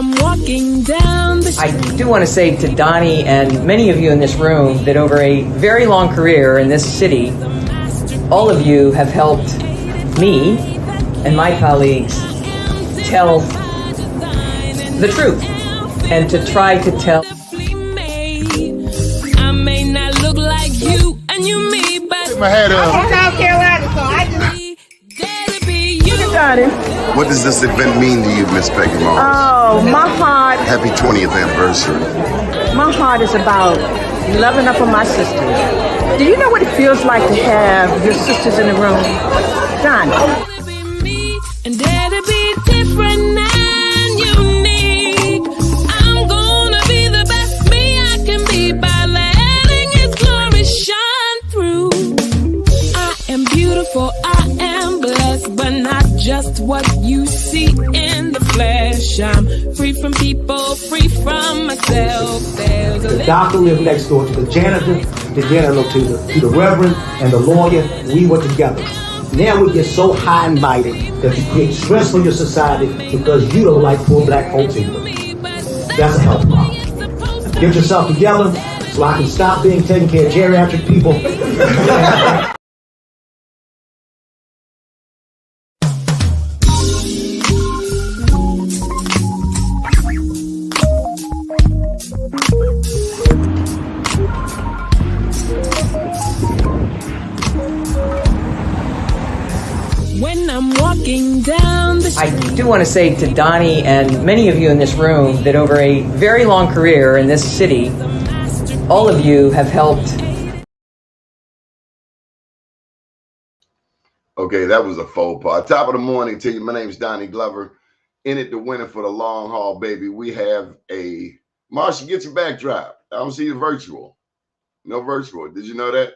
I'm walking down the street. I do want to say to Doni and many of you in this room that over a very long career in this city, all of you have helped me and my colleagues tell the truth and to try to tell. I may not look like you and you me, but my head up. I'm South Carolina, so I just gotta be you. got it. What does this event mean to you, Miss Peggy Mars? Oh, my heart, Happy 20th anniversary. my heart is about loving up on my sisters. Do you know what it feels like to have your sisters in the room? Donnie. Gotta be me and gotta be different and unique. I'm gonna be the best me I can be by letting His glory shine through. I am beautiful, I am blessed, but not just what you see in the flesh. I'm free from people, free from myself. There's The a doctor lived next door to the janitor to the reverend and the lawyer. We were together. Now we get so high and mighty that you create stress for your society because you don't like poor black folks either. That's a health problem. Get yourself together so I can stop being taking care of geriatric people. when I'm walking down the street. I do want to say to Doni and many of you in this room that over a very long career in this city, all of you have helped. Okay, that was a faux pas. Top of the morning to you. My name is Donnie Glover. In it to win it for the long haul, baby. We have a Marsha, get your backdrop. I don't see the virtual. No virtual. Did you know that?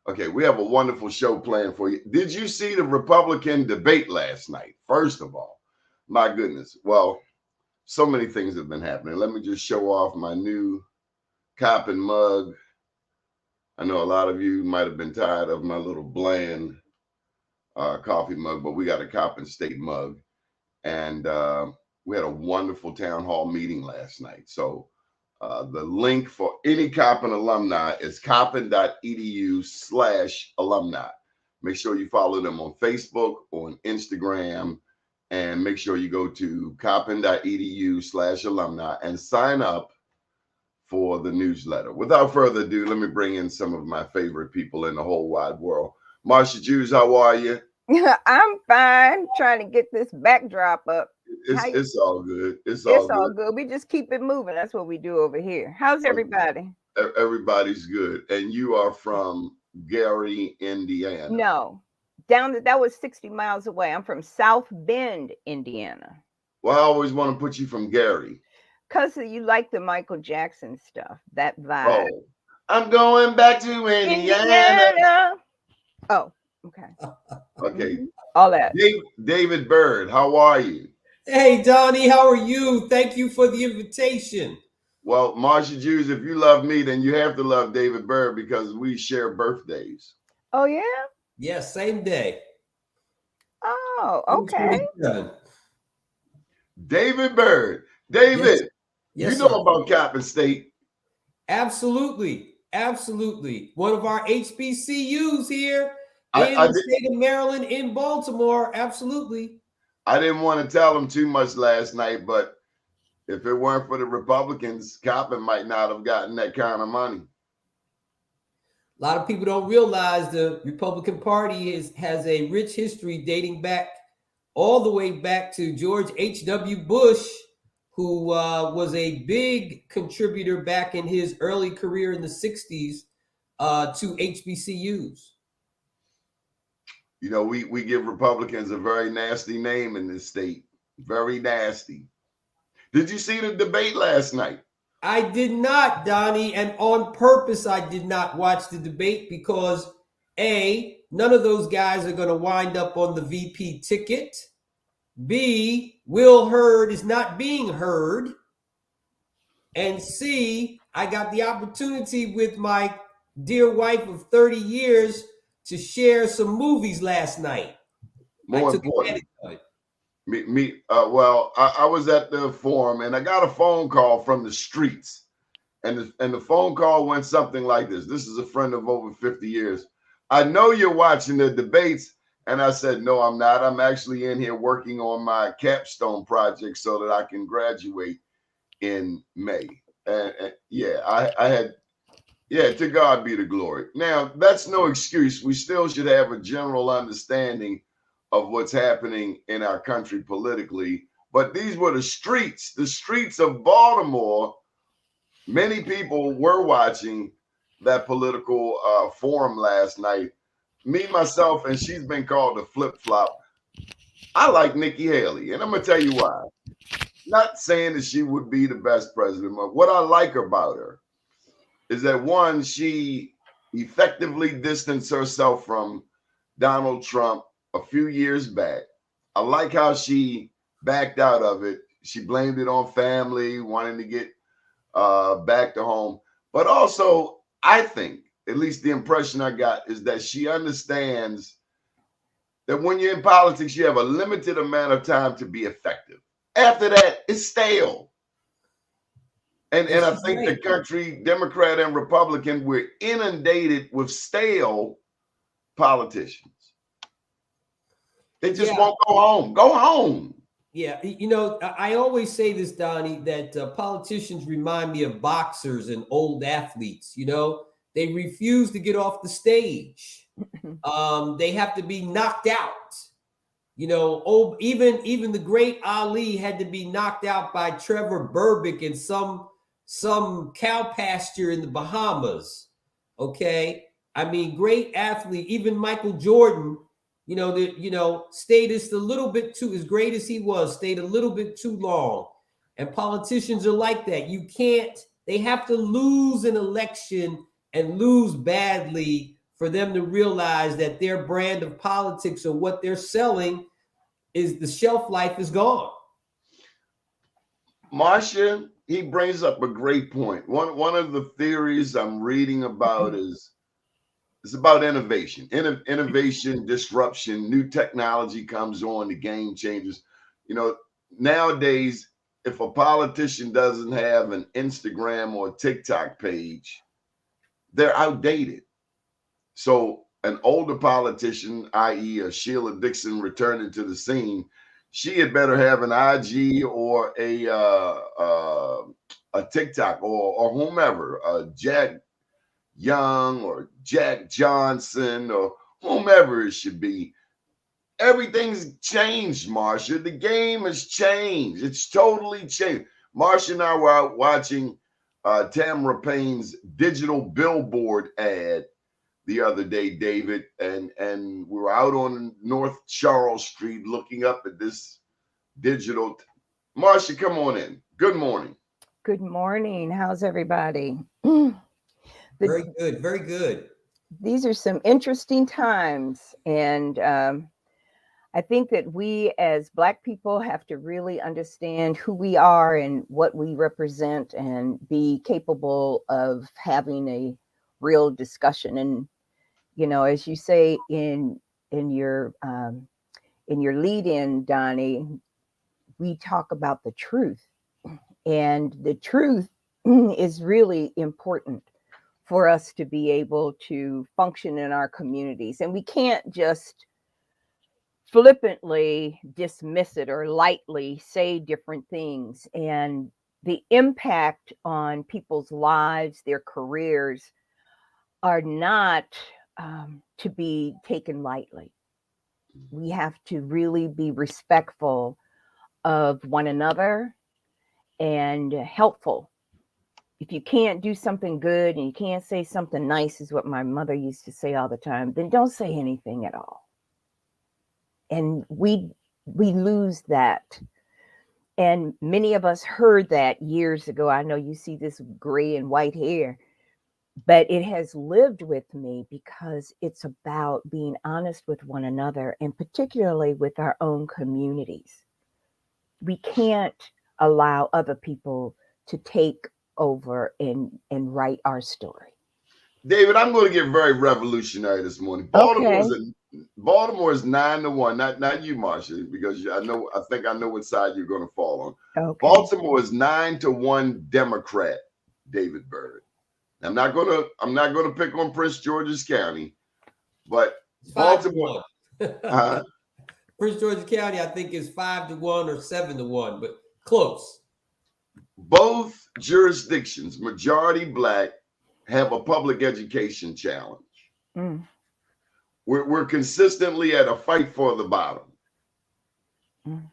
Okay, we have a wonderful show planned for you. Did you see the Republican debate last night? First of all, my goodness. Well, so many things have been happening. Let me just show off my new cop and mug. I know a lot of you might have been tired of my little bland coffee mug, but we got a Coppin State mug. And we had a wonderful town hall meeting last night. So the link for any Coppin alumni is coppin.edu/alumni. Make sure you follow them on Facebook, on Instagram, and make sure you go to coppin.edu/alumni and sign up for the newsletter. Without further ado, let me bring in some of my favorite people in the whole wide world. Marsha Jews, how are you? I'm fine. Trying to get this backdrop up. It's all good. It's all good. We just keep it moving. That's what we do over here. How's everybody? Everybody's good. And you are from Gary, Indiana. No, that was 60 miles away. I'm from South Bend, Indiana. Well, I always want to put you from Gary. Because you like the Michael Jackson stuff, that vibe. Oh, I'm going back to Indiana. Oh, okay. Okay. All that. David Byrd, how are you? Hey, Donnie, how are you? Thank you for the invitation. Well, Marsha Jews, if you love me, then you have to love David Byrd because we share birthdays. Oh, yeah? Yes, same day. Oh, okay. David Byrd. David, yes, you know sir. about Coppin State. Absolutely. Absolutely. One of our HBCUs here in the state of Maryland, in Baltimore. Absolutely. I didn't want to tell them too much last night, but if it weren't for the Republicans, Coppin might not have gotten that kind of money. A lot of people don't realize the Republican Party has a rich history dating back all the way back to George H.W. Bush, who was a big contributor back in his early career in the 60s to HBCUs. You know, we give Republicans a very nasty name in this state. Very nasty. Did you see the debate last night? I did not, Donnie, and on purpose I did not watch the debate because A, none of those guys are going to wind up on the VP ticket. B, Will Hurd is not being heard. And C, I got the opportunity with my dear wife of 30 years to share some movies last night. More important, Well, I was at the forum and I got a phone call from the streets. And the phone call went something like this. This is a friend of over 50 years. I know you're watching the debates. And I said, no, I'm not. I'm actually in here working on my capstone project so that I can graduate in May. And yeah, I had, yeah, to God be the glory. Now, that's no excuse. We still should have a general understanding of what's happening in our country politically. But these were the streets of Baltimore. Many people were watching that political forum last night. Me, myself, and she's been called a flip-flop. I like Nikki Haley, and I'm going to tell you why. Not saying that she would be the best president, but what I like about her is that, one, she effectively distanced herself from Donald Trump a few years back. I like how she backed out of it. She blamed it on family, wanting to get back to home. But also, I think, at least the impression I got, is that she understands that when you're in politics, you have a limited amount of time to be effective. After that, it's stale. And I think the country, Democrat and Republican, we're inundated with stale politicians. They just won't go home. Go home. Yeah, I always say this, Donnie, that politicians remind me of boxers and old athletes. They refuse to get off the stage. They have to be knocked out. Even the great Ali had to be knocked out by Trevor Burbick in some cow pasture in the Bahamas. Okay, I mean, great athlete. Even Michael Jordan, stayed just a little bit too, as great as he was, stayed a little bit too long. And politicians are like that. They have to lose an election and lose badly for them to realize that their brand of politics or what they're selling is the shelf life is gone. Marsha, he brings up a great point. One of the theories I'm reading about is it's about innovation. Innovation, disruption, new technology comes on, the game changes. Nowadays, if a politician doesn't have an Instagram or TikTok page, they're outdated. So an older politician, i.e. a Sheila Dixon returning to the scene, she had better have an IG or a TikTok or whomever, Jack Young or Jack Johnson or whomever it should be. Everything's changed, Marsha. The game has changed. It's totally changed. Marsha and I were out watching Tamara Payne's digital billboard ad the other day, David, and we were out on North Charles Street looking up at this digital. Marsha, come on in. Good morning. Good morning. How's everybody? Very good. Very good. These are some interesting times. And I think that we as Black people have to really understand who we are and what we represent and be capable of having a real discussion. And, as you say in your lead-in, Donnie, we talk about the truth. And the truth is really important for us to be able to function in our communities. And we can't just flippantly dismiss it or lightly say different things. And the impact on people's lives, their careers, are not to be taken lightly. We have to really be respectful of one another and helpful. If you can't do something good and you can't say something nice, is what my mother used to say all the time, then don't say anything at all. And we lose that. And many of us heard that years ago. I know you see this gray and white hair, but it has lived with me because it's about being honest with one another and particularly with our own communities. We can't allow other people to take over and write our story. David, I'm going to get very revolutionary this morning. Okay. Baltimore is 9-1. Not you, Marsha, because I think I know what side you're going to fall on. Okay. Baltimore is 9-1 Democrat. David Byrd. I'm not gonna pick on Prince George's County, but Baltimore. Prince George's County, I think, is 5-1 or 7-1, but close. Both jurisdictions, majority Black, have a public education challenge. Mm. We're consistently at a fight for the bottom. Mm.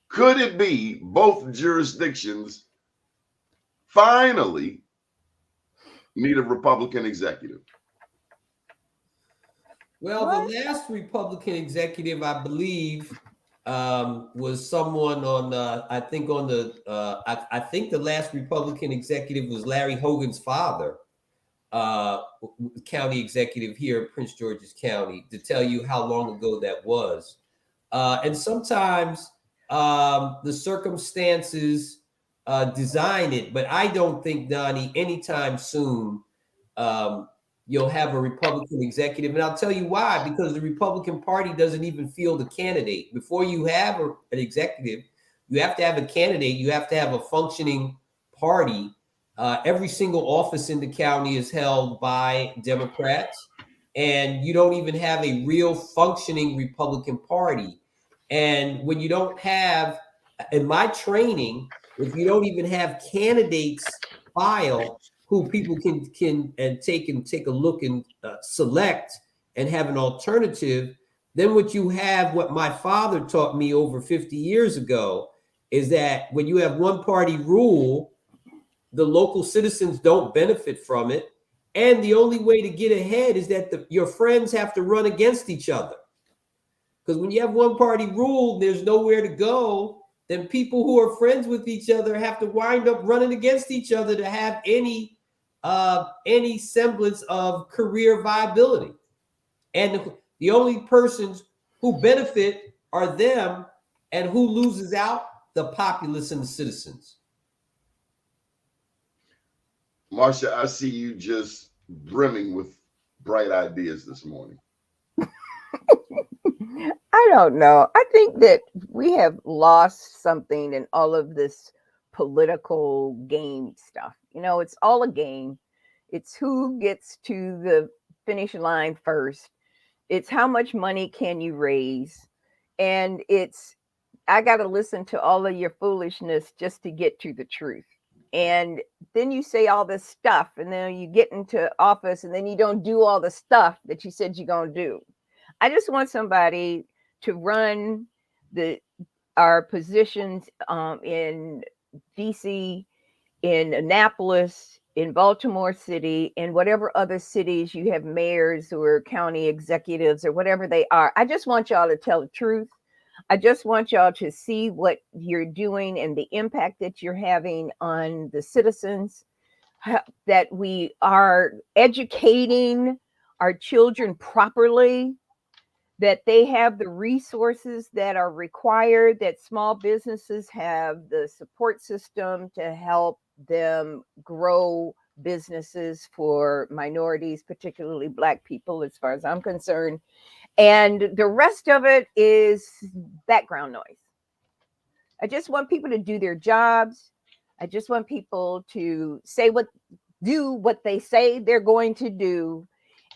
Could it be both jurisdictions finally need a Republican executive? Well, the last Republican executive, I believe, was someone on. I think the last Republican executive was Larry Hogan's father, county executive here in Prince George's County. To tell you how long ago that was, and sometimes the circumstances design it, but I don't think, Donnie, anytime soon you'll have a Republican executive. And I'll tell you why, because the Republican Party doesn't even field a candidate. Before you have an executive, you have to have a candidate. You have to have a functioning party. Every single office in the county is held by Democrats, and you don't even have a real functioning Republican Party. And when you don't have, in my training, if you don't even have candidates file who people can take a look and select and have an alternative, then what my father taught me over 50 years ago is that when you have one party rule, the local citizens don't benefit from it. And the only way to get ahead is that your friends have to run against each other. Because when you have one party rule, there's nowhere to go. Then people who are friends with each other have to wind up running against each other to have any semblance of career viability. And the only persons who benefit are them, and who loses out? The populace and the citizens. Marsha, I see you just brimming with bright ideas this morning. I don't know. I think that we have lost something in all of this political game stuff. You know, it's all a game. It's who gets to the finish line first. It's how much money can you raise. And I got to listen to all of your foolishness just to get to the truth. And then you say all this stuff, and then you get into office, and then you don't do all the stuff that you said you're going to do. I just want somebody to run our positions in DC, in Annapolis, in Baltimore City, in whatever other cities you have mayors or county executives or whatever they are. I just want y'all to tell the truth. I just want y'all to see what you're doing and the impact that you're having on the citizens, that we are educating our children properly, that they have the resources that are required, that small businesses have the support system to help them grow businesses for minorities, particularly Black people, as far as I'm concerned. And the rest of it is background noise. I just want people to do their jobs. I just want people to do what they say they're going to do,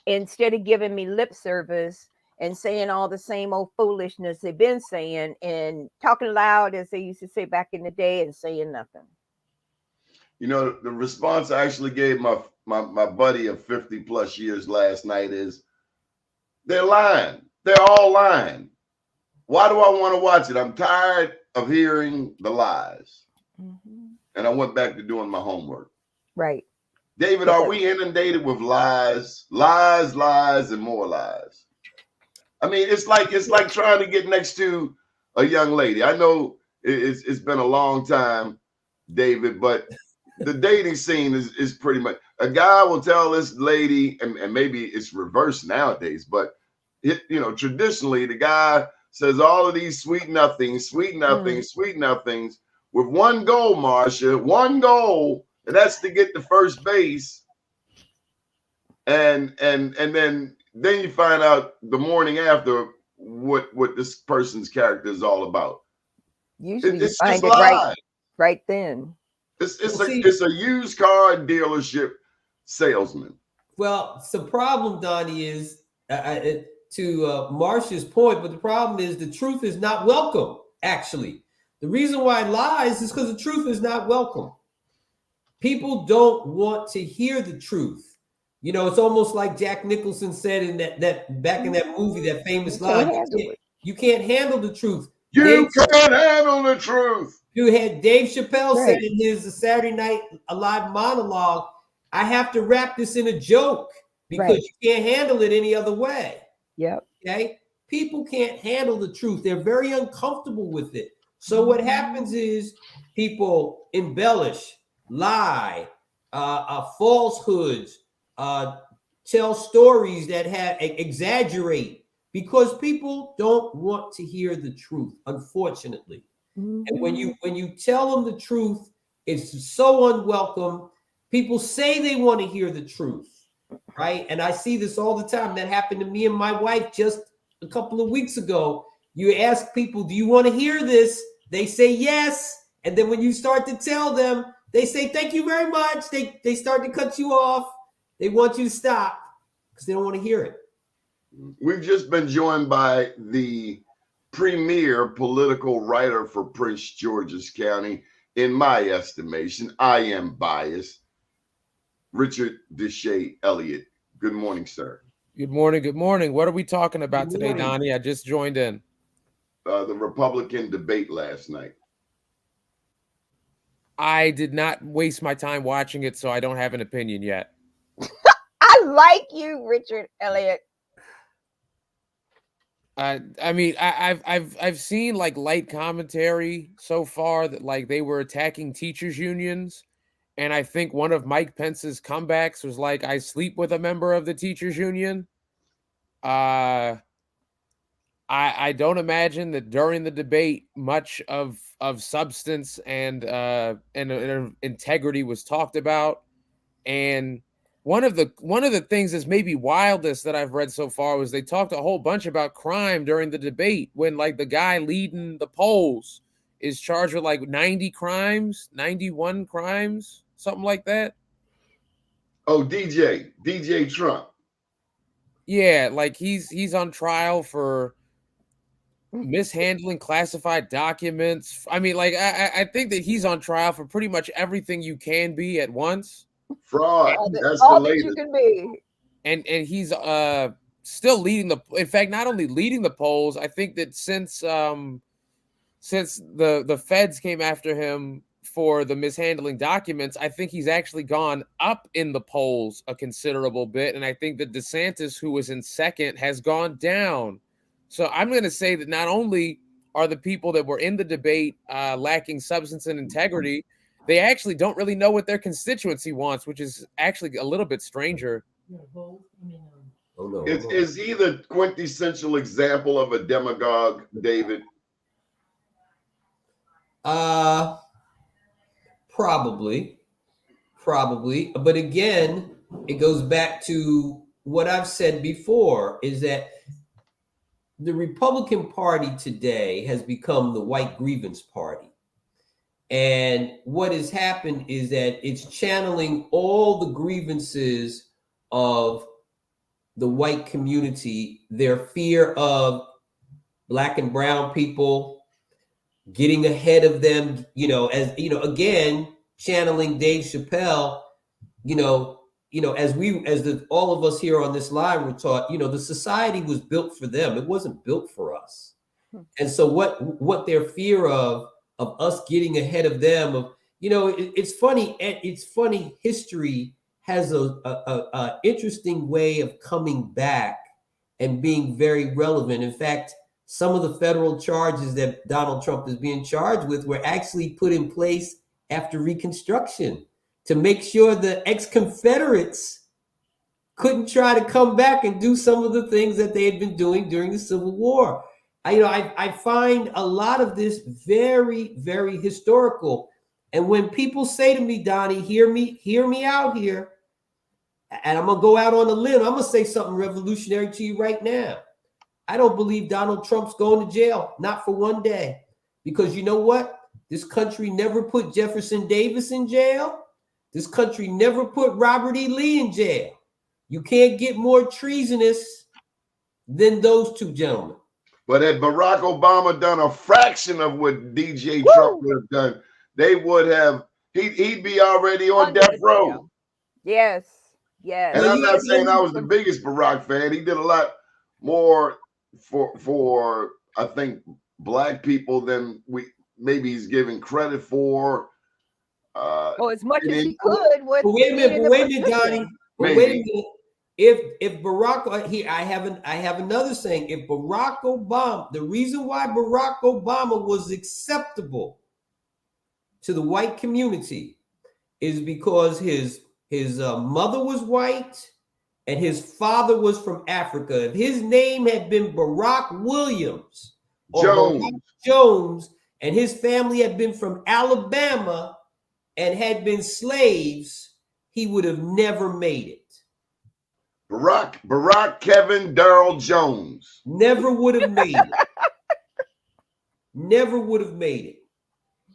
instead of giving me lip service and saying all the same old foolishness they've been saying, and talking loud, as they used to say back in the day, and saying nothing. You know, the response I actually gave my buddy of 50 plus years last night is, they're lying. They're all lying. Why do I want to watch it? I'm tired of hearing the lies. Mm-hmm. And I went back to doing my homework. Right. David, are we inundated with lies, and more lies? I mean, it's like trying to get next to a young lady. I know it's been a long time, David, but the dating scene is pretty much, a guy will tell this lady, and maybe it's reversed nowadays, but traditionally the guy says all of these sweet nothings, sweet nothings with one goal, Marsha, one goal, and that's to get to first base. and then you find out the morning after what this person's character is all about. Usually you It's find just it lies. right then. It's a used car dealership salesman. Well, the problem, Donnie, is to Marsha's point, but the problem is the truth is not welcome, actually. The reason why lies is because the truth is not welcome. People don't want to hear the truth. You know, it's almost like Jack Nicholson said in that back in that movie, that famous line, you can't handle the truth. You can't handle the truth. You had Dave Chappelle said in his Saturday Night Live monologue, I have to wrap this in a joke because you can't handle it any other way. Yep. Okay. People can't handle the truth. They're very uncomfortable with it. So what happens is people embellish, lie, falsehoods, tell stories that exaggerate because people don't want to hear the truth, unfortunately. And when you tell them the truth, it's so unwelcome. People say they want to hear the truth, right? And I see this all the time. That happened to me and my wife just a couple of weeks ago. You ask people, do you want to hear this? They say yes. And then when you start to tell them, they say, thank you very much. They start to cut you off. They want you to stop because they don't want to hear it. We've just been joined by the premier political writer for Prince George's County. In my estimation, I am biased. Richard Deshae Elliott. Good morning, sir. Good morning. Good morning. What are we talking about today, Donnie? I just joined in. The Republican debate last night. I did not waste my time watching it, so I don't have an opinion yet. I like you, Richard Elliott. I mean, I've seen like light commentary so far that like they were attacking teachers unions, and I think one of Mike Pence's comebacks was like, "I sleep with a member of the teachers union." I don't imagine that during the debate much of substance and integrity was talked about, and one of the things that's maybe wildest that I've read so far was they talked a whole bunch about crime during the debate when like the guy leading the polls is charged with like 90 crimes, 91 crimes, something like that. Oh, DJ Trump. Yeah, like he's on trial for mishandling classified documents. I mean, like I think that he's on trial for pretty much everything you can be at once. Fraud. That's all the latest. that you can be. And he's still leading in fact, not only leading the polls, I think that since the feds came after him for the mishandling documents, I think he's actually gone up in the polls a considerable bit. And I think that DeSantis, who was in second, has gone down. So I'm going to say that not only are the people that were in the debate lacking substance and integrity, they actually don't really know what their constituency wants, which is actually a little bit stranger. Is he the quintessential example of a demagogue, David? Probably. But again, it goes back to what I've said before, is that the Republican Party today has become the white grievance party. And what has happened is that it's channeling all the grievances of the white community, their fear of Black and brown people, getting ahead of them, as again, channeling Dave Chappelle, as all of us here on this line were taught, the society was built for them. It wasn't built for us. And so what their fear of us getting ahead of them, it's funny. It's funny. History has a interesting way of coming back and being very relevant. In fact, some of the federal charges that Donald Trump is being charged with were actually put in place after Reconstruction to make sure the ex-Confederates couldn't try to come back and do some of the things that they had been doing during the Civil War. I find a lot of this very, very historical. And when people say to me, Donnie, hear me out here, and I'm going to go out on a limb. I'm going to say something revolutionary to you right now. I don't believe Donald Trump's going to jail, not for one day. Because you know what? This country never put Jefferson Davis in jail. This country never put Robert E. Lee in jail. You can't get more treasonous than those two gentlemen. But had Barack Obama done a fraction of what DJ Trump would have done, they would have, he'd be already on death row. Yes, yes. And I'm not saying I was the biggest Barack fan. He did a lot more for I think black people than maybe he's given credit for. As much as he could. Wait a minute, Donnie. Wait a minute. If Barack, I have another saying. If Barack Obama, the reason why Barack Obama was acceptable to the white community is because his mother was white and his father was from Africa. If his name had been Barack Williams or Barack Jones, and his family had been from Alabama and had been slaves, he would have never made it. Barack Kevin Darrell Jones never would have made it. Never would have made it.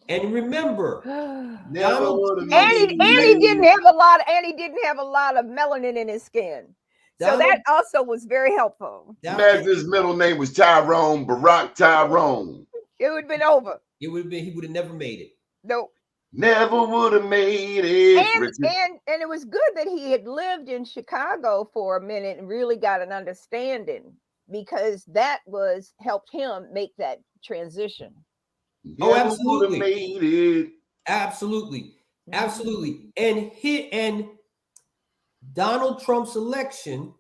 And remember, and he didn't have a lot of melanin in his skin. So that also was very helpful. Imagine his middle name was Tyrone, Barack Tyrone. It would have been over. He would have never made it. Nope. Never would have made it. And it was good that he had lived in Chicago for a minute and really got an understanding, because that helped him make that transition. Absolutely. Made it. Absolutely. And Donald Trump's election,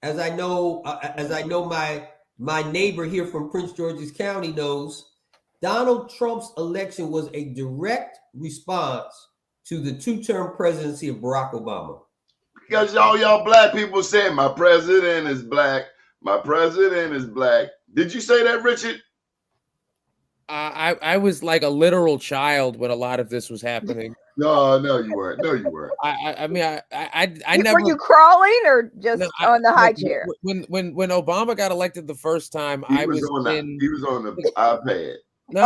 as I know my neighbor here from Prince George's County knows, Donald Trump's election was a direct response to the two-term presidency of Barack Obama. Because y'all black people saying my president is black. My president is black. Did you say that, Richard? I was like a literal child when a lot of this was happening. No, you weren't. I mean, I never. Were you crawling or just on the high chair? When Obama got elected the first time, he was on the iPad. No,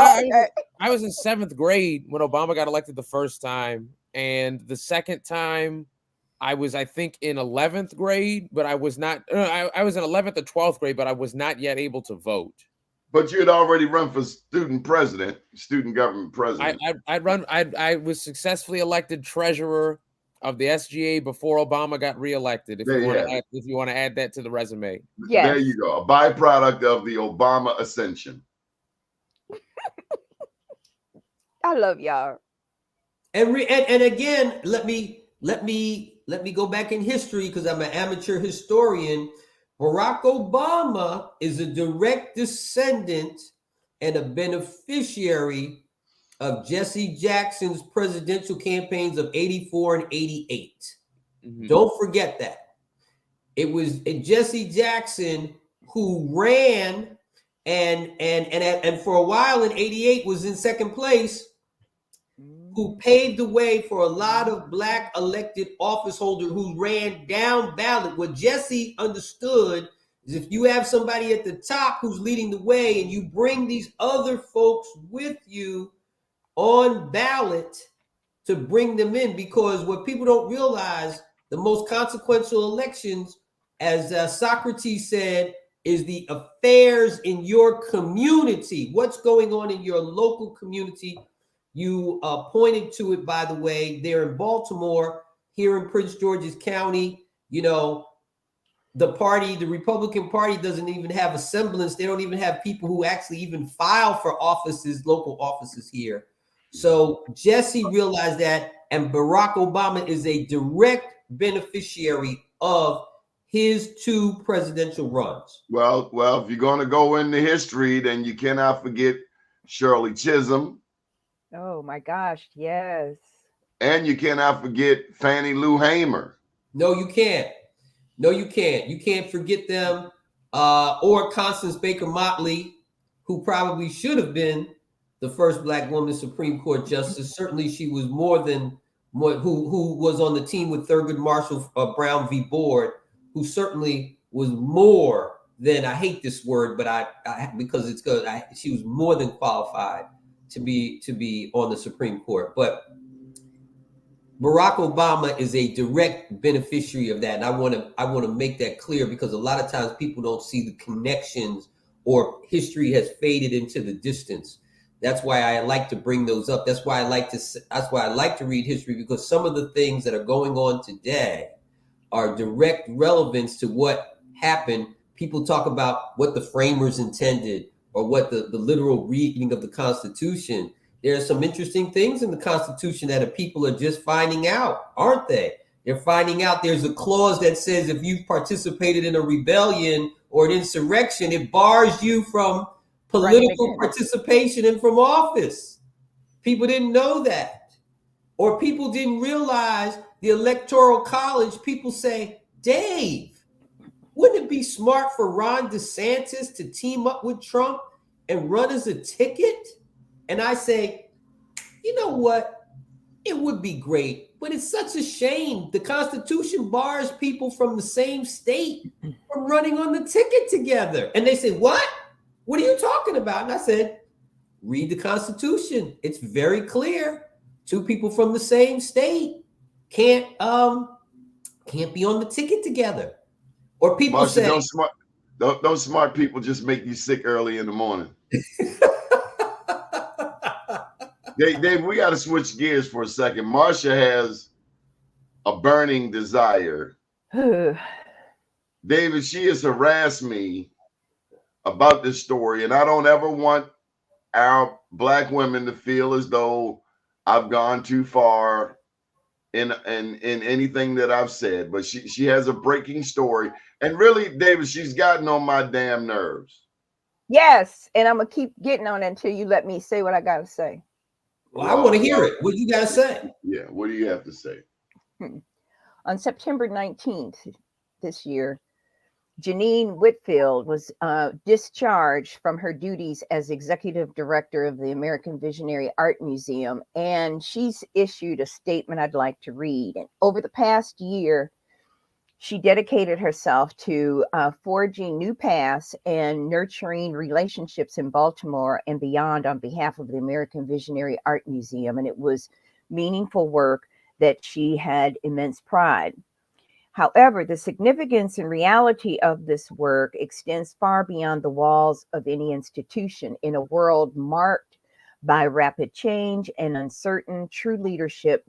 I was in 7th grade when Obama got elected the first time, and the second time, I was, I think, in 11th grade, but I was not. I was in 11th or 12th grade, but I was not yet able to vote. But you had already run for student government president. I was successfully elected treasurer of the SGA before Obama got reelected. If you want to add that to the resume. Yes. There you go. A byproduct of the Obama ascension. I love y'all. And again, let me go back in history, because I'm an amateur historian. Barack Obama is a direct descendant and a beneficiary of Jesse Jackson's presidential campaigns of 84 and 88. Mm-hmm. Don't forget that. It was Jesse Jackson who ran and for a while in 88 was in second place, who paved the way for a lot of black elected office holders who ran down ballot. What Jesse understood is if you have somebody at the top who's leading the way and you bring these other folks with you on ballot to bring them in, because what people don't realize, the most consequential elections, as Socrates said, is the affairs in your community. What's going on in your local community? You pointed to it, by the way, there in Baltimore, here in Prince George's County. You know, the Republican Party doesn't even have a semblance. They don't even have people who actually even file for offices, local offices here. So Jesse realized that, and Barack Obama is a direct beneficiary of his 2 presidential runs. Well, if you're going to go into history, then you cannot forget Shirley Chisholm. Oh my gosh, yes. And you cannot forget Fannie Lou Hamer. No, you can't. You can't forget them. Or Constance Baker Motley, who probably should have been the first black woman Supreme Court justice. Certainly she was more than who was on the team with Thurgood Marshall Brown v. Byrd, who certainly was more than, I hate this word, but I because it's good. She was more than qualified to be on the Supreme Court. But Barack Obama is a direct beneficiary of that, and I want to make that clear, because a lot of times people don't see the connections, or history has faded into the distance. That's why I like to bring those up. That's why I like to read history, because some of the things that are going on today are direct relevance to what happened. People talk about what the framers intended, or what the literal reading of the Constitution. There are some interesting things in the Constitution that people are just finding out, aren't they? They're finding out there's a clause that says if you've participated in a rebellion or an insurrection, it bars you from political participation and from office. People didn't know that. Or people didn't realize the Electoral College. People say, Dave, wouldn't it be smart for Ron DeSantis to team up with Trump and run as a ticket? And I say, you know what? It would be great, but it's such a shame. The Constitution bars people from the same state from running on the ticket together. And they say, what? What are you talking about? And I said, read the Constitution. It's very clear. Two people from the same state can't be on the ticket together. Or people Marsha, say, don't smart people just make you sick early in the morning. Dave, we got to switch gears for a second. Marsha has a burning desire. David, she has harassed me about this story, and I don't ever want our Black women to feel as though I've gone too far in anything that I've said. But she has a breaking story, and really, David, she's gotten on my damn nerves. Yes, and I'm gonna keep getting on it until you let me say what I gotta say. Well, I want to hear it. What do you got to say? Yeah, what do you have to say? On September 19th this year, Janine Whitfield was discharged from her duties as executive director of the American Visionary Art Museum, and she's issued a statement I'd like to read. And over the past year, she dedicated herself to forging new paths and nurturing relationships in Baltimore and beyond on behalf of the American Visionary Art Museum. And it was meaningful work that she had immense pride. However, the significance and reality of this work extends far beyond the walls of any institution. In a world marked by rapid change and uncertain, true leadership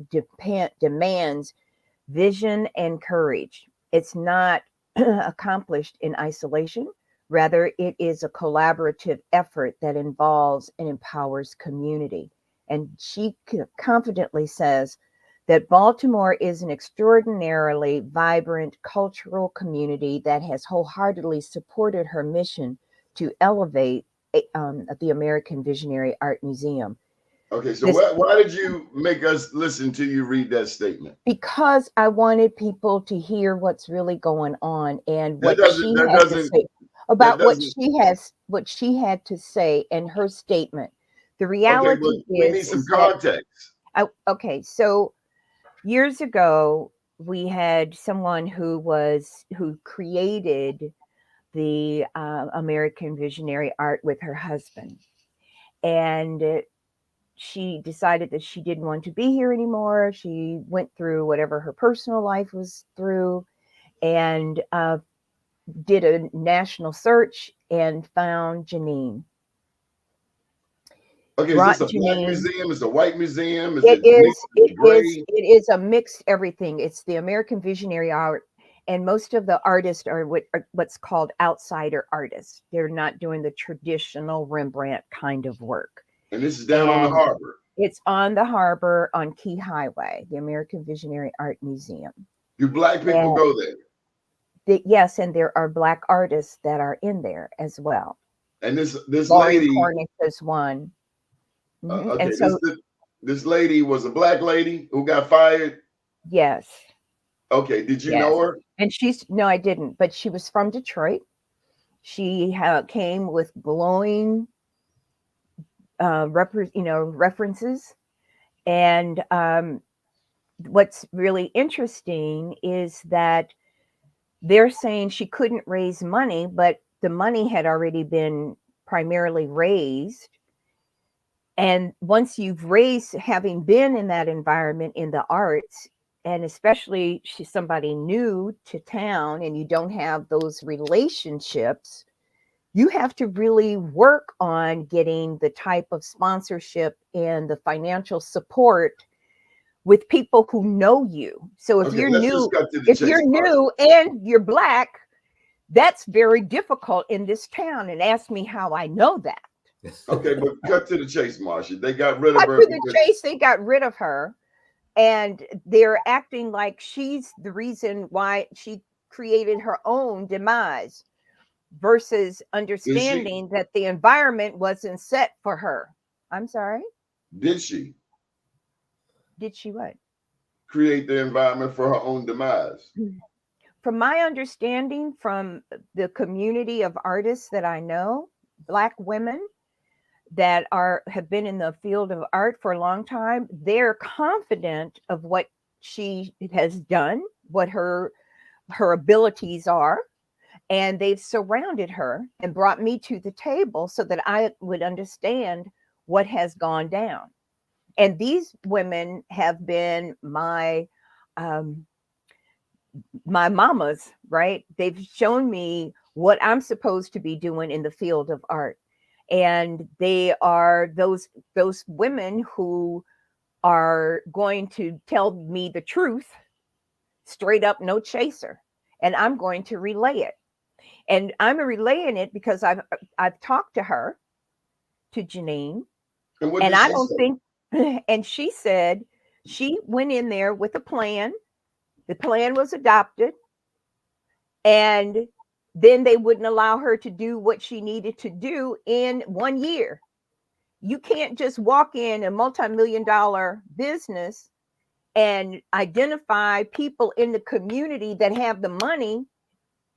demands vision and courage. It's not accomplished in isolation. Rather, it is a collaborative effort that involves and empowers community. And she confidently says that Baltimore is an extraordinarily vibrant cultural community that has wholeheartedly supported her mission to elevate the American Visionary Art Museum. Okay, so why did you make us listen to you read that statement? Because I wanted people to hear what's really going on and what she had to say about what she had to say in her statement. The reality is we need some context. Okay, so years ago we had someone who created the American Visionary Art with her husband, and she decided that she didn't want to be here anymore. She went through whatever her personal life was through and did a national search and found Janine. Okay, is this a Black museum? Is it a white museum? It is a mixed everything. It's the American Visionary Art, and most of the artists are what's called outsider artists. They're not doing the traditional Rembrandt kind of work. And this is down on the harbor. It's on the harbor on Key Highway, the American Visionary Art Museum. Do Black people go there? Yes, and there are Black artists that are in there as well. And this Laurie lady Cornish is one. Okay, and so this lady was a Black lady who got fired. Yes. Okay, did you know her? And no, I didn't. But she was from Detroit. She came with glowing references, and what's really interesting is that they're saying she couldn't raise money, but the money had already been primarily raised. And once you've raised, having been in that environment in the arts, and especially she's somebody new to town and you don't have those relationships, you have to really work on getting the type of sponsorship and the financial support with people who know you. So if Okay, you're let's just new, cut to the if chase, you're Marsha. new and you're Black, that's very difficult in this town. And ask me how I know that. Okay, but cut to the chase, Marsha. They got rid of Cut her to the because chase, they got rid of her. And they're acting like she's the reason why she created her own demise versus did she? understanding that the environment wasn't set for her. I'm sorry, Did she did she what? create the environment for her own demise? From my understanding from the community of artists that I know, Black women that have been in the field of art for a long time, they're confident of what she has done, what her abilities are, and they've surrounded her and brought me to the table so that I would understand what has gone down. And these women have been my mamas, right? They've shown me what I'm supposed to be doing in the field of art. And they are those women who are going to tell me the truth straight up, no chaser. And I'm going to relay it. And I'm relaying it because I've talked to her, to Janine, And what and did I she don't say? think and she said she went in there with a plan. The plan was adopted, and then they wouldn't allow her to do what she needed to do in 1 year. You can't just walk in a multi-million-dollar business and identify people in the community that have the money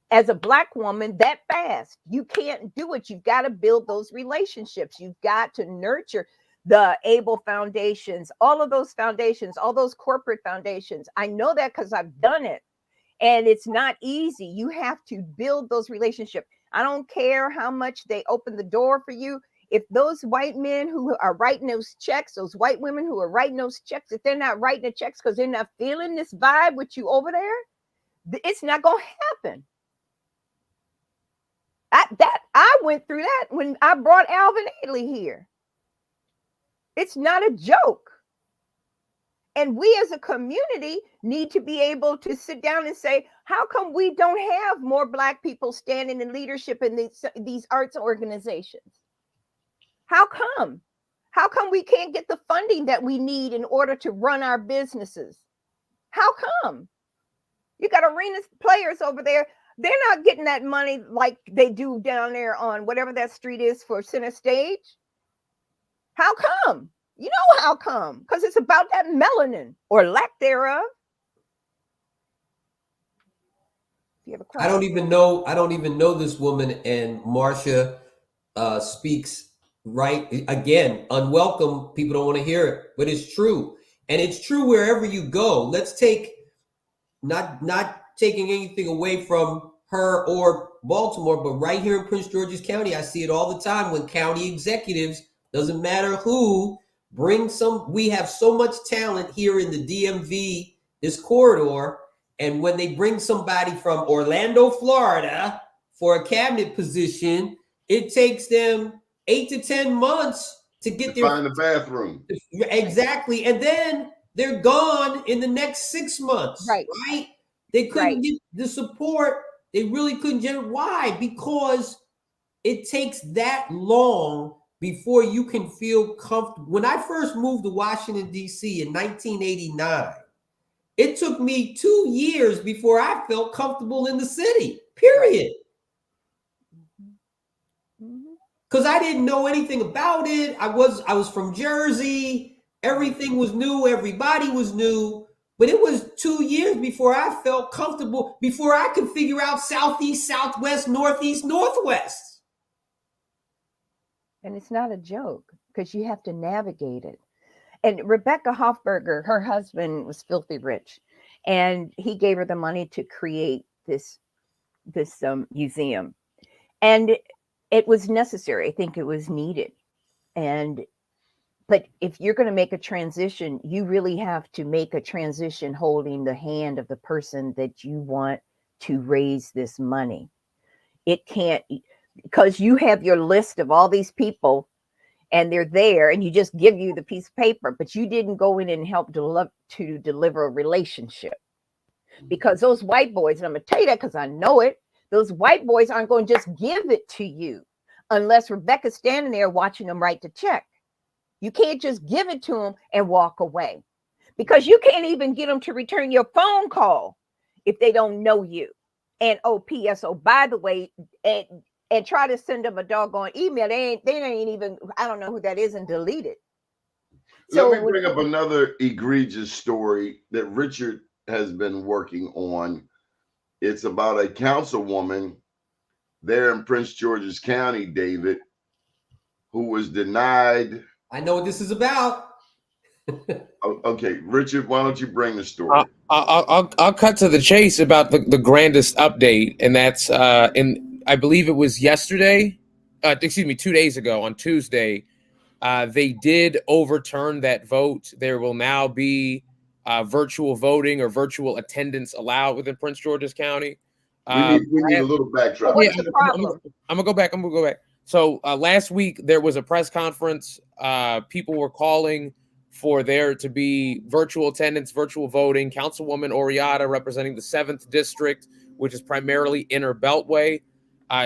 as a Black woman that fast. You can't do it. You've got to build those relationships. You've got to nurture the Able Foundations, all of those foundations, all those corporate foundations. I know that because I've done it. And it's not easy. You have to build those relationships. I don't care how much they open the door for you. If those white men who are writing those checks, those white women who are writing those checks, if they're not writing the checks because they're not feeling this vibe with you over there, it's not going to happen. I went through that when I brought Alvin Ailey here. It's not a joke. And we as a community need to be able to sit down and say, how come we don't have more Black people standing in leadership in these arts organizations? How come? How come we can't get the funding that we need in order to run our businesses? How come? You got arena players over there. They're not getting that money like they do down there on whatever that street is for Center Stage. How come? You know how come? Because it's about that melanin or lack thereof. You have a question? I don't even know this woman, and Marsha speaks right again. Unwelcome. People don't want to hear it, but it's true, and it's true wherever you go. Let's take not taking anything away from her or Baltimore, but right here in Prince George's County, I see it all the time when county executives, doesn't matter who, bring some. We have so much talent here in the DMV, this corridor. And when they bring somebody from Orlando, Florida for a cabinet position, it takes them 8 to 10 months to get to find the bathroom. Exactly. And then they're gone in the next 6 months, right? They couldn't get the support. They really couldn't generate. Why? Because it takes that long before you can feel comfortable. When I first moved to Washington, D.C. in 1989, it took me 2 years before I felt comfortable in the city, period. Because I didn't know anything about it. I was from Jersey. Everything was new. Everybody was new. But it was 2 years before I felt comfortable, before I could figure out Southeast, Southwest, Northeast, Northwest. And it's not a joke because you have to navigate it. And Rebecca Hofberger, her husband was filthy rich, and he gave her the money to create this museum, and it was necessary. I think it was needed. And but if you're going to make a transition, you really have to make a transition holding the hand of the person that you want to raise this money. It can't, because you have your list of all these people and they're there and you just give you the piece of paper, but you didn't go in and help deliver a relationship. Because those white boys, and I'm going to tell you that because I know it, those white boys aren't going to just give it to you unless Rebecca's standing there watching them write the check. You can't just give it to them and walk away, because you can't even get them to return your phone call if they don't know you. And oh, P.S. Oh, by the way, and try to send them a doggone email. They ain't even, I don't know who that is, and delete it. So let me bring up another egregious story that Richard has been working on. It's about a councilwoman there in Prince George's County, David, who was denied. I know what this is about. Okay, Richard, why don't you bring the story? I'll cut to the chase about the grandest update, and that's I believe it was yesterday, 2 days ago on Tuesday. They did overturn that vote. There will now be virtual voting or virtual attendance allowed within Prince George's County. We need a little backdrop. What's the problem? I'm gonna go back. So last week there was a press conference. People were calling for there to be virtual attendance, virtual voting. Councilwoman Oriata, representing the 7th District, which is primarily Inner Beltway.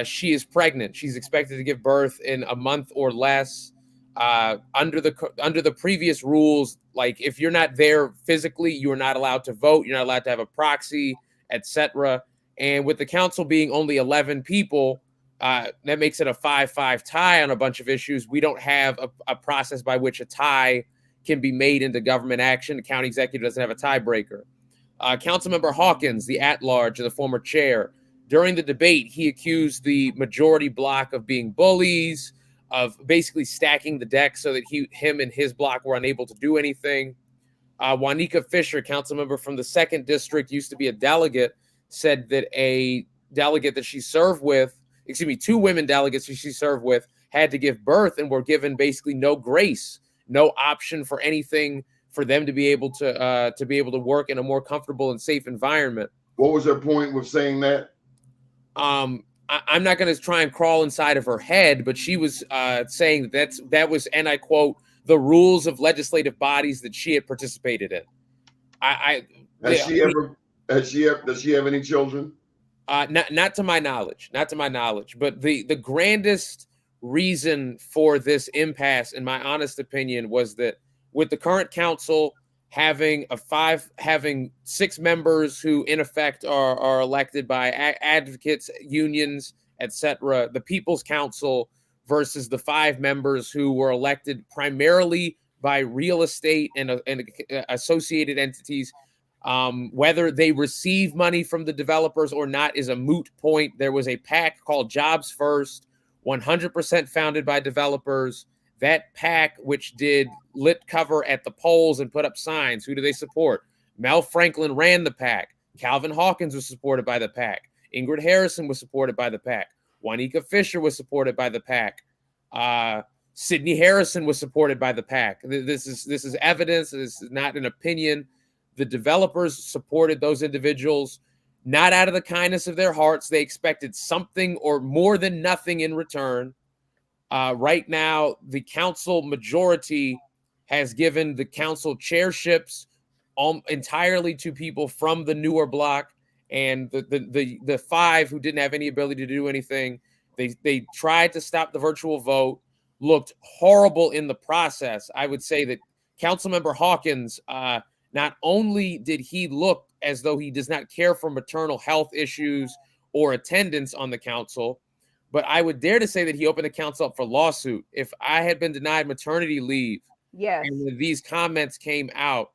She is pregnant. She's expected to give birth in a month or less. Under the previous rules, like if you're not there physically, you are not allowed to vote. You're not allowed to have a proxy, etc. And with the council being only 11 people, that makes it a 5-5 tie on a bunch of issues. We don't have a process by which a tie can be made into government action. The county executive doesn't have a tiebreaker. Councilmember Hawkins, the at-large and the former chair, during the debate, he accused the majority block of being bullies, of basically stacking the deck so that him and his block were unable to do anything. Juanica Fisher, council member from the 2nd District, used to be a delegate, said that a delegate that she served with, 2 women delegates that she served with, had to give birth and were given basically no grace, no option for anything for them to be able to work in a more comfortable and safe environment. What was her point with saying that? I'm not going to try and crawl inside of her head, but she was saying that was, and I quote, the rules of legislative bodies that she had participated in. Does she have any children? Not to my knowledge. But the grandest reason for this impasse, in my honest opinion, was that with the current council having 6 members who in effect are elected by advocates, unions, etc., the People's Council versus the 5 members who were elected primarily by real estate and associated entities. Whether they receive money from the developers or not is a moot point. There was a PAC called Jobs First, 100% founded by developers. That PAC, which did lit cover at the polls and put up signs, who do they support? Mel Franklin ran the PAC. Calvin Hawkins was supported by the PAC. Ingrid Harrison was supported by the PAC. Juanica Fisher was supported by the PAC. Sidney Harrison was supported by the PAC. This is evidence. This is not an opinion. The developers supported those individuals, not out of the kindness of their hearts. They expected something or more than nothing in return. Right now, the council majority has given the council chairships entirely to people from the newer block, and the 5 who didn't have any ability to do anything. They tried to stop the virtual vote, looked horrible in the process. I would say that Councilmember Hawkins, not only did he look as though he does not care for maternal health issues or attendance on the council, but I would dare to say that he opened the council up for lawsuit. If I had been denied maternity leave, yes, and when these comments came out,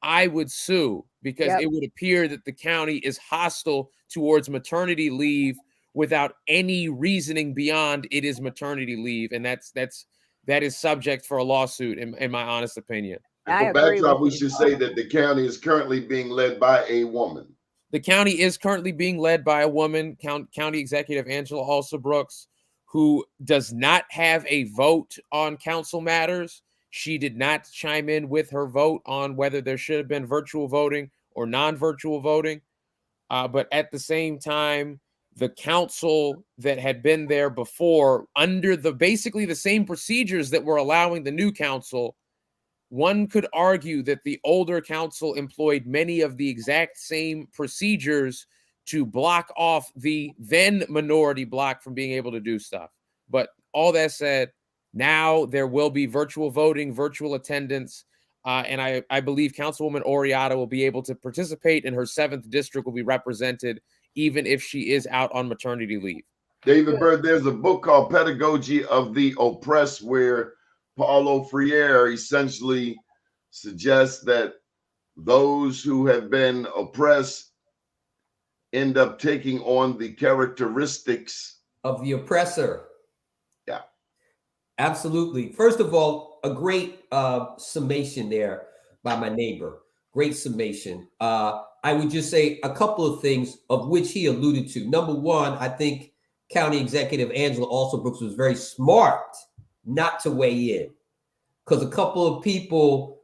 I would sue, because it would appear that the county is hostile towards maternity leave without any reasoning beyond it is maternity leave. And that's that is subject for a lawsuit, in my honest opinion. And I for agree backdrop, we with you. should say that the county is currently being led by a woman. The county is currently being led by a woman, County Executive Angela Alsobrooks, who does not have a vote on council matters. She did not chime in with her vote on whether there should have been virtual voting or non-virtual voting. But at the same time, the council that had been there before, under basically the same procedures that were allowing the new council, one could argue that the older council employed many of the exact same procedures to block off the then minority bloc from being able to do stuff. But all that said, now there will be virtual voting, virtual attendance, and I believe Councilwoman Oriata will be able to participate, and her 7th district will be represented even if she is out on maternity leave. David Byrd, there's a book called Pedagogy of the Oppressed, where Paulo Freire essentially suggests that those who have been oppressed end up taking on the characteristics of the oppressor. Yeah. Absolutely. First of all, a great summation there by my neighbor. Great summation. I would just say a couple of things of which he alluded to. Number one, I think County Executive Angela Alsobrooks was very smart not to weigh in, because a couple of people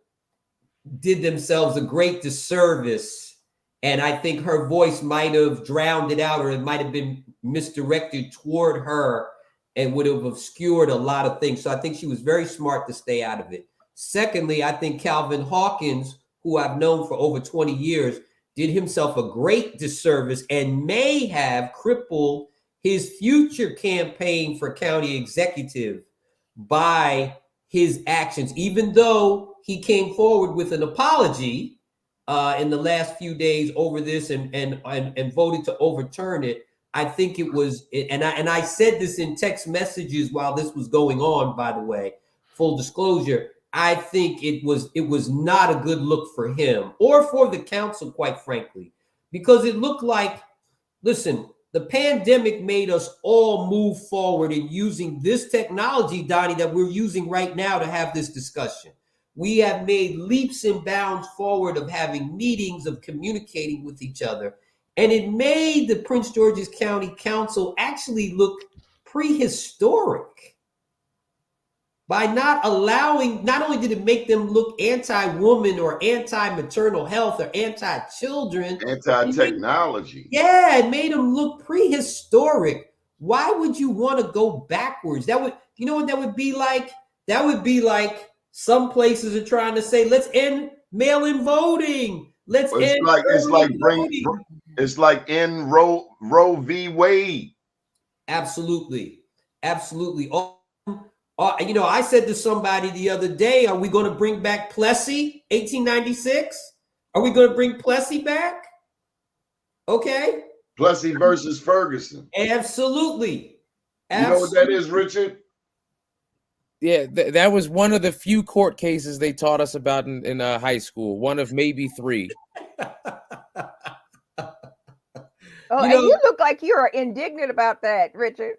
did themselves a great disservice, and I think her voice might have drowned it out, or it might have been misdirected toward her and would have obscured a lot of things. So I think she was very smart to stay out of it. Secondly, I think Calvin Hawkins, who I've known for over 20 years, did himself a great disservice and may have crippled his future campaign for county executive by his actions, even though he came forward with an apology in the last few days over this and voted to overturn it. I think it was, and I said this in text messages while this was going on, by the way, full disclosure, I think it was not a good look for him or for the council, quite frankly, because it looked like, listen, the pandemic made us all move forward in using this technology, Donnie, that we're using right now to have this discussion. We have made leaps and bounds forward of having meetings, of communicating with each other. And it made the Prince George's County Council actually look prehistoric by not allowing, not only did it make them look anti-woman or anti-maternal health or anti-children. Anti-technology. It made them look prehistoric. Why would you want to go backwards? That would, you know what that would be like? That would be like some places are trying to say, let's end mail-in voting. Let's end it's like in Roe v. Wade. Absolutely. Absolutely. You know, I said to somebody the other day, are we going to bring back Plessy, 1896? Are we going to bring Plessy back? Okay. Plessy versus Ferguson. Absolutely. You know what that is, Richard? Yeah, that was one of the few court cases they taught us about in high school. One of maybe 3. Oh, and you look like you're indignant about that, Richard.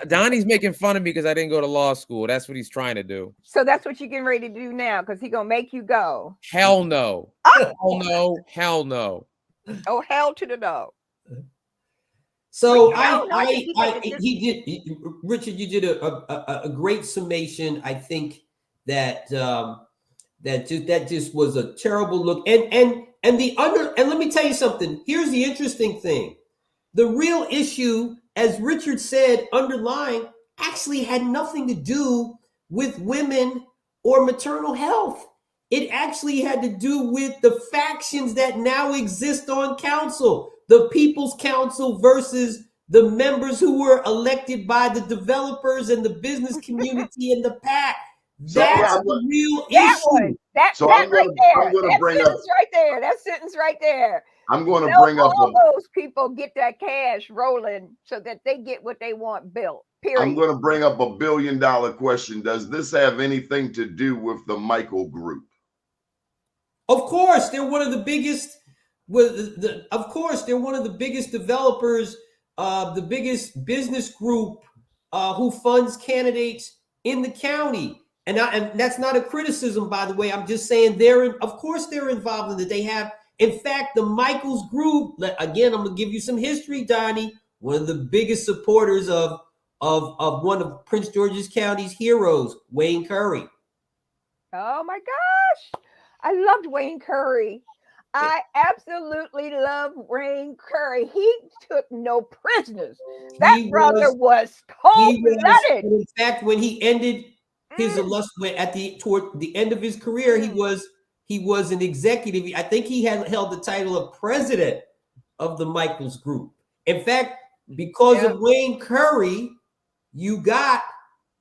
Donnie's making fun of me because I didn't go to law school. That's what he's trying to do. So that's what you're getting ready to do now, because he's gonna make you go. Hell no. Hell no. Hell no. Oh, hell to the no. So Richard, you did a great summation. I think that that just was a terrible look. And let me tell you something. Here's the interesting thing. The real issue, as Richard said, underlying actually had nothing to do with women or maternal health. It actually had to do with the factions that now exist on council, the People's Council versus the members who were elected by the developers and the business community and the PAC. That's the real issue. That sentence right there. I'm going to bring up all those people get that cash rolling so that they get what they want built. Period. I'm going to bring up $1 billion question. Does this have anything to do with the Michael Group? Of course, they're one of the biggest. Of course, they're one of the biggest developers the biggest business group who funds candidates in the county. And that's not a criticism, by the way. I'm just saying of course they're involved in it. They have, in fact, the Michaels Group. Again, I'm gonna give you some history, Donnie. One of the biggest supporters of one of Prince George's County's heroes, Wayne Curry. Oh my gosh, I loved Wayne Curry. I absolutely love Wayne Curry. He took no prisoners. That brother was cold-blooded. In fact, when he ended his toward the end of his career, he was an executive. I think he had held the title of president of the Michaels Group. In fact, because of Wayne Curry, you got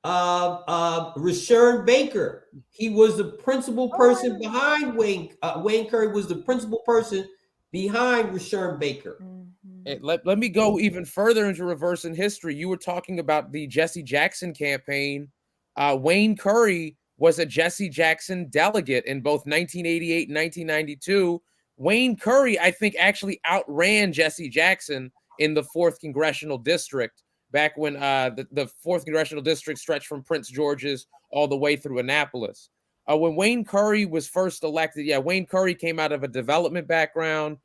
Rashern Baker. He was the principal person behind Wayne. Wayne Curry was the principal person behind Rashern Baker. Hey, let me go even further into reverse in history. You were talking about the Jesse Jackson campaign. Wayne Curry was a Jesse Jackson delegate in both 1988 and 1992. Wayne Curry, I think, actually outran Jesse Jackson in the 4th Congressional District back when the 4th Congressional District stretched from Prince George's all the way through Annapolis. When Wayne Curry was first elected, Wayne Curry came out of a development background.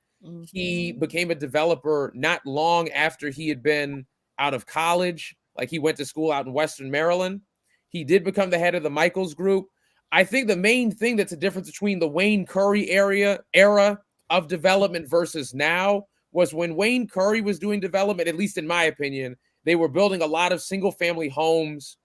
He became a developer not long after he had been out of college. Like, he went to school out in Western Maryland. He did become the head of the Michaels Group. I think the main thing that's a difference between the Wayne Curry era of development versus now was when Wayne Curry was doing development, at least in my opinion, they were building a lot of single-family homes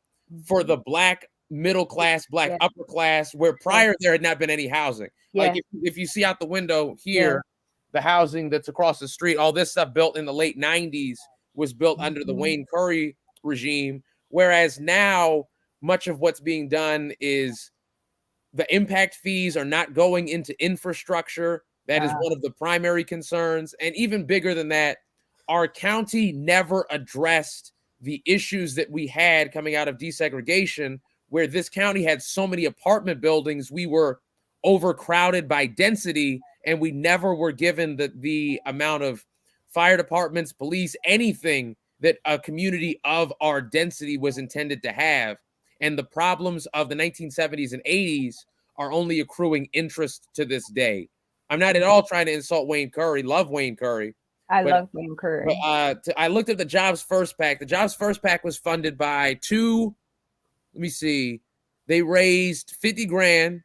for the Black middle class, Black upper class, where prior there had not been any housing. Like, if you see out the window here, the housing that's across the street, all this stuff built in the late 90s was built under the Wayne Curry regime, whereas now much of what's being done is the impact fees are not going into infrastructure. That is one of the primary concerns. And even bigger than that, our county never addressed the issues that we had coming out of desegregation, where this county had so many apartment buildings, we were overcrowded by density, and we never were given the amount of fire departments, police, anything that a community of our density was intended to have. And the problems of the 1970s and 80s are only accruing interest to this day. I'm not at all trying to insult Wayne Curry. Love Wayne Curry. I love Wayne Curry. But, I looked at the Jobs First PAC. The Jobs First PAC was funded by they raised 50 grand.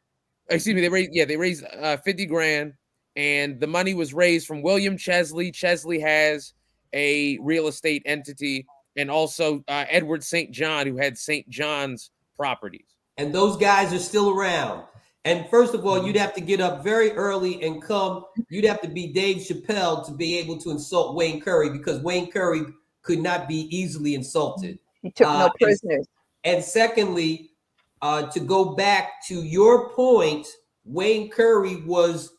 Excuse me, they raised 50 grand, and the money was raised from William Chesley. Chesley has a real estate entity, and also Edward St. John, who had St. John's properties. And those guys are still around. And first of all, you'd have to get up very early and come. You'd have to be Dave Chappelle to be able to insult Wayne Curry, because Wayne Curry could not be easily insulted. He took no prisoners. And secondly, to go back to your point, Wayne Curry was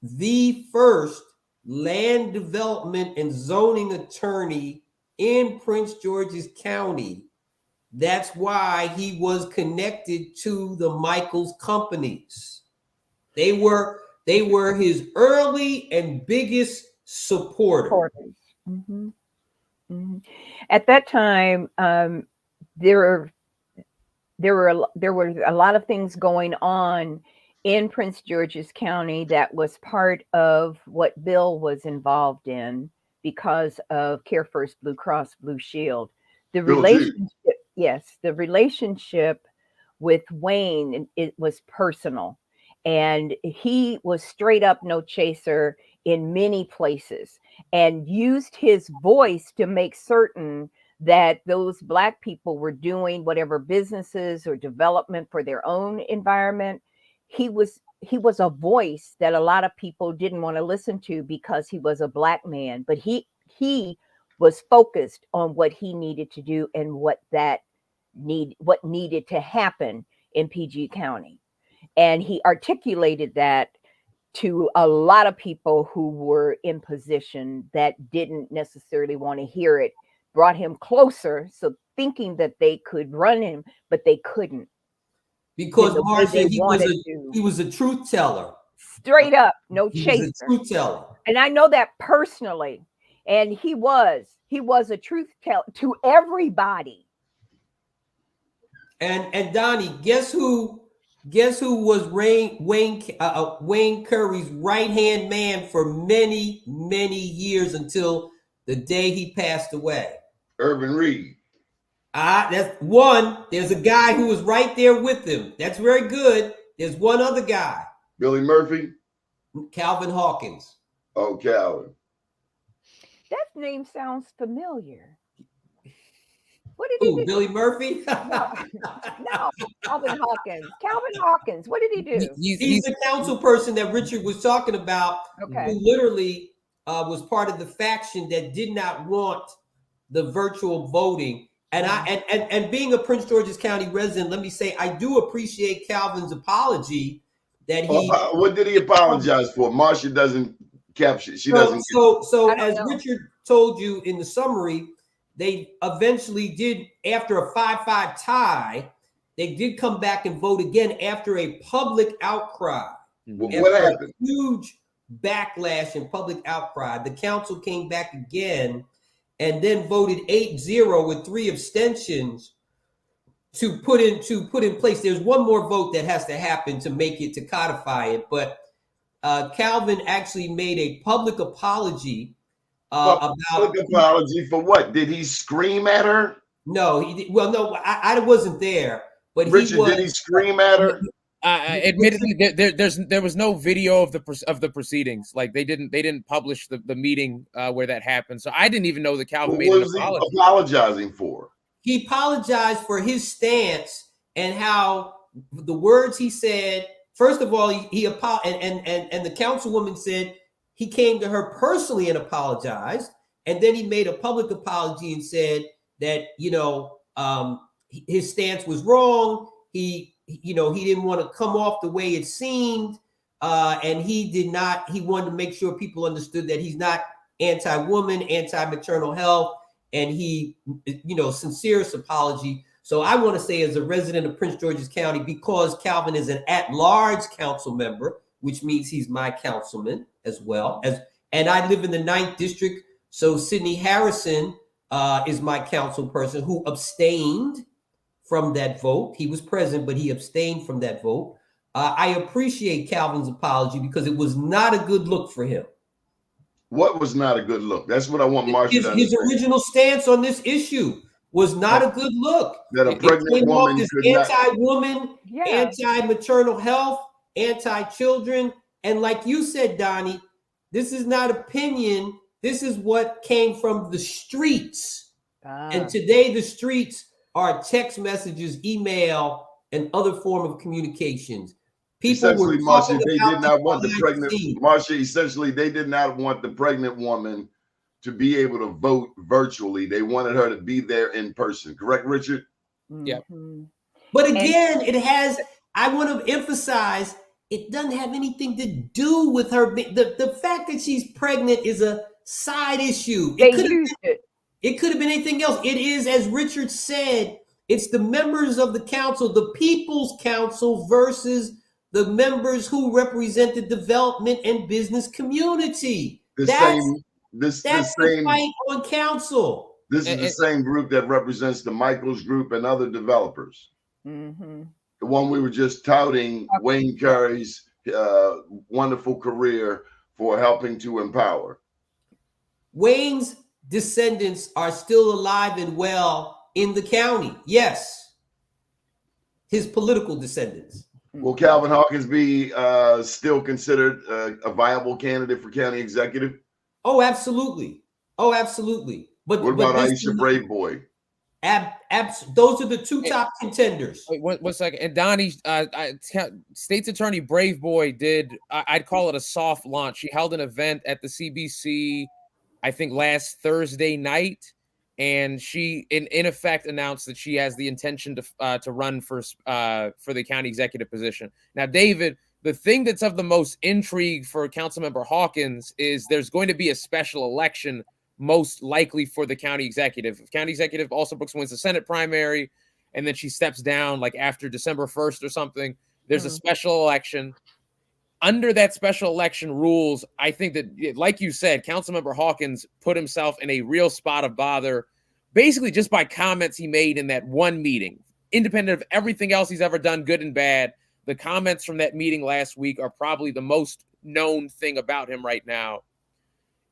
the first land development and zoning attorney in Prince George's County. That's why he was connected to the Michaels companies. They were his early and biggest supporters. At that time, there were a lot of things going on in Prince George's County that was part of what Bill was involved in because of Care First Blue Cross Blue Shield. The relationship with Wayne, it was personal, and he was straight up no chaser in many places and used his voice to make certain that those Black people were doing whatever businesses or development for their own environment. He was a voice that a lot of people didn't want to listen to because he was a Black man, but he was focused on what he needed to do and what needed to happen in PG County. And he articulated that to a lot of people who were in position that didn't necessarily want to hear it, brought him closer, so thinking that they could run him, but they couldn't. Because Marsha, he was a truth teller. Straight up, no chaser. He was a truth teller. And I know that personally. And he was a truth teller to everybody. And Donnie, guess who was Wayne Curry's right-hand man for many years until the day he passed away? Urban Reed. That's one. There's a guy who was right there with him. That's very good. There's one other guy. Billy Murphy. Calvin Hawkins. Oh, Calvin. That name sounds familiar. What did he do? Billy Murphy? No, Calvin Hawkins. Calvin Hawkins. What did he do? He's the council person that Richard was talking about, Okay. who literally was part of the faction that did not want the virtual voting. And and being a Prince George's County resident, let me say I do appreciate Calvin's apology that he. What did he apologize for? Marsha doesn't capture. She doesn't. So I don't as know. Richard told you in the summary, they eventually did, after a 5-5 tie, they did come back and vote again after a public outcry. What happened? A huge backlash and public outcry. The council came back again and then voted 8-0 with 3 abstentions to put in place. There's one more vote that has to happen to make it, to codify it. But Calvin actually made a public apology about Public apology for what? Did he scream at her? No, he did. Well, no, I wasn't there, but Richard, did he scream at her? Admittedly, there was no video of the proceedings. Like they didn't publish the meeting where that happened. So I didn't even know that Calvin made an What was apology. he apologizing for? He apologized for his stance and how the words he said. First of all, he apologized, and the councilwoman said he came to her personally and apologized, and then he made a public apology and said that his stance was wrong. He didn't want to come off the way it seemed, and he wanted to make sure people understood that he's not anti-woman, anti-maternal health, and sincerest apology. So I want to say, as a resident of Prince George's County, because Calvin is an at-large council member, which means he's my councilman as well, and I live in the 9th district. So Sidney Harrison is my council person who abstained from that vote. He was present, but he abstained from that vote. I appreciate Calvin's apology because it was not a good look for him. What was not a good look? That's what I want Marsha to understand. His original stance on this issue was not a good look. That a pregnant woman could not. Anti-woman, anti-maternal health, anti-children. And like you said, Donnie, this is not opinion. This is what came from the streets. And today the streets are text messages, email, and other form of communications. Essentially, Marsha, they did not want the pregnant. Marsha, essentially, they did not want the pregnant woman to be able to vote virtually. They wanted her to be there in person. Correct, Richard? Yeah. But again, I want to emphasize, it doesn't have anything to do with her. The fact that she's pregnant is a side issue. It could have been anything else. It is, as Richard said, it's the members of the council, the People's Council versus the members who represent the development and business community. That's the fight on council. This is the same group that represents the Michaels Group and other developers. The one we were just touting, Wayne Curry's wonderful career for helping to empower. Wayne's descendants are still alive and well in the county. Yes. His political descendants. Will Calvin Hawkins be still considered a viable candidate for county executive? Oh, absolutely. Oh, absolutely. But what about Aisha Brave Boy? Those are the 2 top contenders. Wait, 1 second. And Donnie, State's Attorney Brave Boy did, I'd call it a soft launch. She held an event at the CBC, I think last Thursday night, and she in effect announced that she has the intention to run for the county executive position. Now, David, the thing that's of the most intrigue for Councilmember Hawkins is there's going to be a special election, most likely for the county executive. If county executive also Brooks wins the Senate primary, and then she steps down like after December 1st or something, there's a special election. under that special election rules, I think that, like you said, Councilmember Hawkins put himself in a real spot of bother, basically just by comments he made in that one meeting. Independent of everything else he's ever done, good and bad, the comments from that meeting last week are probably the most known thing about him right now.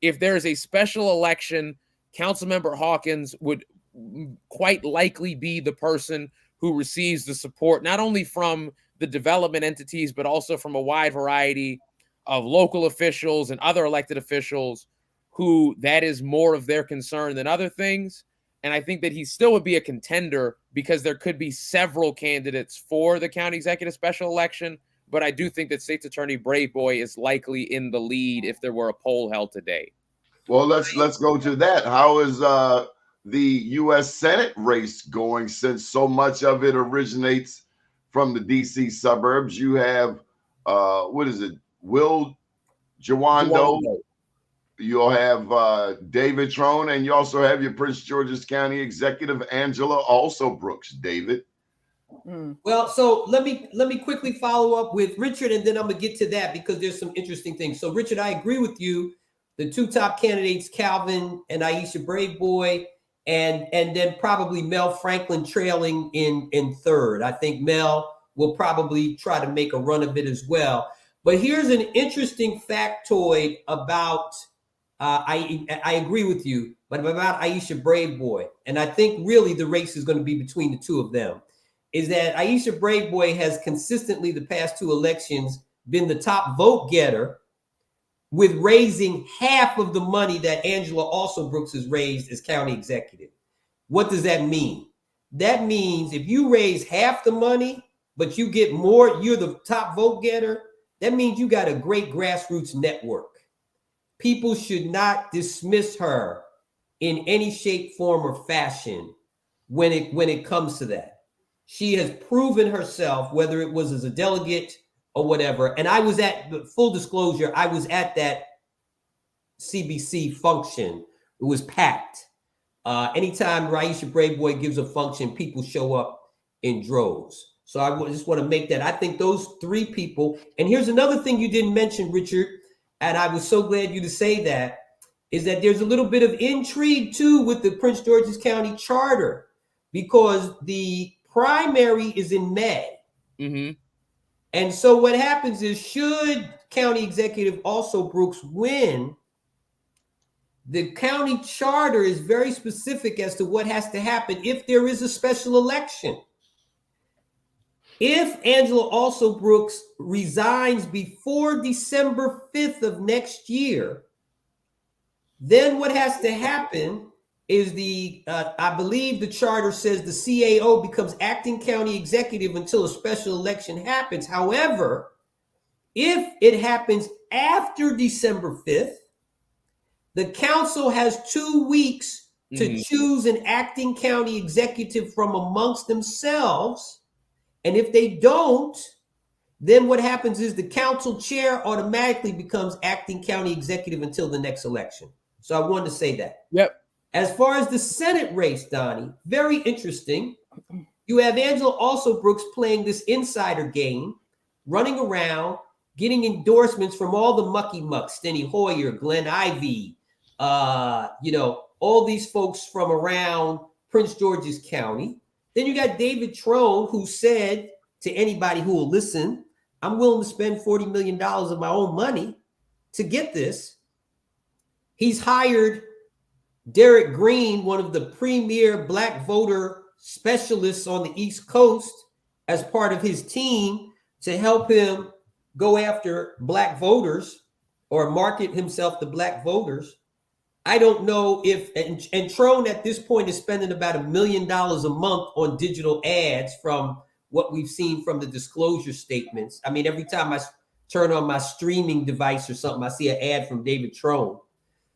If there is a special election, Councilmember Hawkins would quite likely be the person who receives the support, not only from the development entities, but also from a wide variety of local officials and other elected officials who that is more of their concern than other things. And I think that he still would be a contender because there could be several candidates for the county executive special election. But I do think that State's Attorney Brave Boy is likely in the lead if there were a poll held today. Well, let's go to that. How is the U.S. Senate race going, since so much of it originates from the D.C. suburbs? You have, Will Jawando. You'll have David Trone, and you also have your Prince George's County executive, Angela also Brooks. David. Well, so let me quickly follow up with Richard, and then I'm gonna get to that because there's some interesting things. So, Richard, I agree with you. The two top candidates, Calvin and Aisha Brave Boy, and then probably Mel Franklin trailing in third. I think Mel will probably try to make a run of it as well. But here's an interesting factoid about. I agree with you, but about Aisha Brave Boy, and I think really the race is going to be between the two of them, is that Aisha Brave Boy has consistently the past two elections been the top vote getter with raising half of the money that Angela also Brooks has raised as county executive. What does that mean? That means if you raise half the money, but you get more, you're the top vote getter, that means you got a great grassroots network. People should not dismiss her in any shape, form, or fashion when it comes to that. She has proven herself, whether it was as a delegate or whatever. And I was at, full disclosure, I was at that CBC function. It was packed. Anytime Aisha Brave Boy gives a function, people show up in droves. So I just want to make that. I think those three people, and here's another thing you didn't mention, Richard, and I was so glad you to say that, is that there's a little bit of intrigue too with the Prince George's County charter, because the primary is in May. Mm-hmm. And so what happens is, should County Executive also Brooks win, the county charter is very specific as to what has to happen if there is a special election. If Angela also Brooks resigns before December 5th of next year, then what has to happen is I believe the charter says the CAO becomes acting county executive until a special election happens. However, if it happens after December 5th, the council has 2 weeks to choose an acting county executive from amongst themselves. And if they don't, then what happens is the council chair automatically becomes acting county executive until the next election. So I wanted to say that. Yep. As far as the Senate race, Donnie, very interesting. You have Angela also Brooks playing this insider game, running around, getting endorsements from all the mucky mucks, Steny Hoyer, Glenn Ivey, all these folks from around Prince George's County. Then you got David Trone, who said to anybody who will listen, I'm willing to spend $40 million of my own money to get this. He's hired Derek Green, one of the premier Black voter specialists on the East Coast, as part of his team to help him go after Black voters or market himself to Black voters. I don't know if, and Trone at this point is spending about $1 million a month on digital ads from what we've seen from the disclosure statements. I mean, every time I turn on my streaming device or something, I see an ad from David Trone.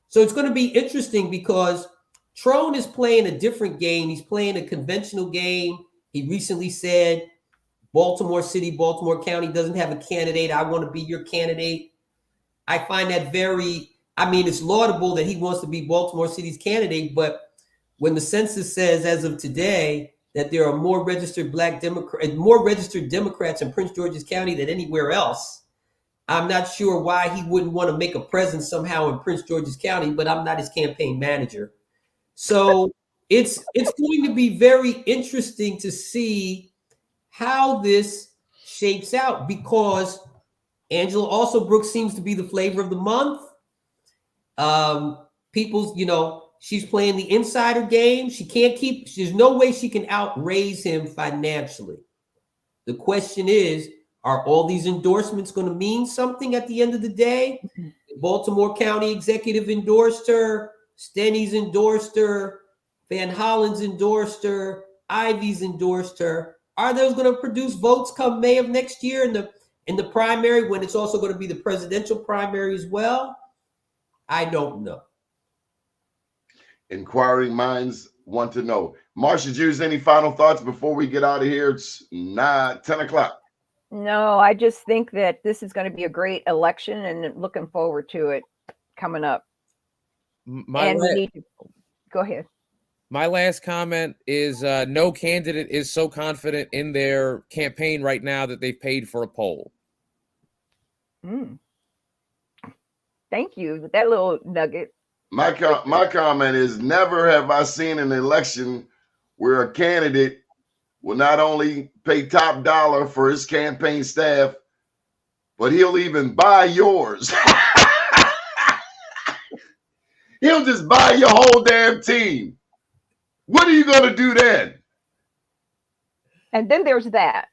So it's going to be interesting because Trone is playing a different game. He's playing a conventional game. He recently said, Baltimore City, Baltimore County doesn't have a candidate. I want to be your candidate. I find that it's laudable that he wants to be Baltimore City's candidate, but when the census says as of today that there are more registered Democrats in Prince George's County than anywhere else, I'm not sure why he wouldn't want to make a presence somehow in Prince George's County, but I'm not his campaign manager. So it's going to be very interesting to see how this shapes out, because Angela Alsobrooks seems to be the flavor of the month. People's, she's playing the insider game. There's no way she can outraise him financially. The question is, are all these endorsements going to mean something at the end of the day? Baltimore County executive endorsed her. Stenny's endorsed her. Van Hollen's endorsed her. Ivy's endorsed her. Are those going to produce votes come May of next year in the primary, when it's also going to be the presidential primary as well? I don't know. Inquiring minds want to know. Marsha, Jews, any final thoughts before we get out of here? It's 10 o'clock. No, I just think that this is going to be a great election, and looking forward to it coming up. We need to go ahead. My last comment is no candidate is so confident in their campaign right now that they've paid for a poll. Thank you. That little nugget. My comment is, never have I seen an election where a candidate will not only pay top dollar for his campaign staff, but he'll even buy yours. He'll just buy your whole damn team. What are you going to do then? And then there's that.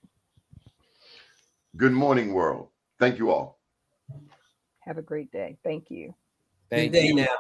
Good morning, world. Thank you all. Have a great day. Thank you. Thank Good day you. now.